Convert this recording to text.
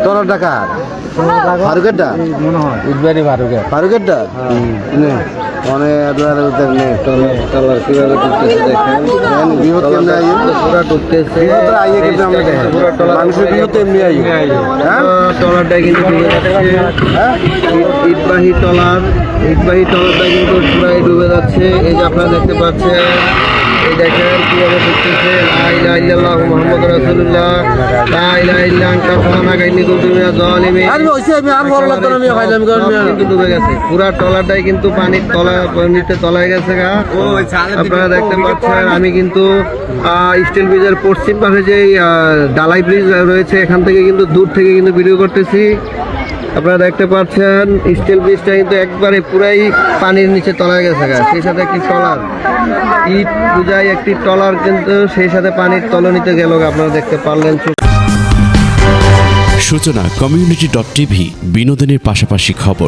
টলার টাকা ফারুকেরটা মনে হয় ইটবাড়ি ফারুকেরটা মানে টলার কিভাবে ঢুকতেছে দেখেন বৃহৎ কেমনে আইয়ে পুরা ঢুকতেছে আইয়ে কিন্তু আমরা দেখেন মানুষের বৃহৎ এমনি আইয়ে হ্যাঁ টলারটা কিন্তু ডুবে যাচ্ছে হ্যাঁ ইটবাহী টলারটা কিন্তু পুরাই ডুবে যাচ্ছে এই যে আপনারা দেখতে পাচ্ছেন এই দেখেন কিভাবে ঢুকতেছে লা ইলাহা ইল্লাল্লাহু মুহাম্মাদুর রাসূলুল্লাহ লা ইলাহা ইল্লা আনতা সুবহানাকা ইন্নী কুনতু মিনাজ জালিমিন আর ওইসে আমি আর বড় লাগতো না আমি খাইলাম কিন্তু ডুবে গেছে পুরা টলারটাই কিন্তু পানির পানিতে তলায় গেছে গা আপনারা দেখতে পাচ্ছেন আমি কিন্তু স্টিল ব্রিজের পশ্চিম পাশে যে ডালাই ব্রিজ রয়েছে এখান থেকে কিন্তু দূর থেকে কিন্তু ভিডিও করতেছি আপনারা দেখতে পাচ্ছেন স্টিল ব্রিজটা কিন্তু একবারে পুরাই পানির নিচে তলায় গেছে গা সেই সাথে একটি ট্রলার ইট পূজায় একটি ট্রলার কিন্তু সেই সাথে পানির তলনিতে গেল আপনারা দেখতে পারলেন। সূচনা community.tv বিনোদনের পাশাপাশি খবর।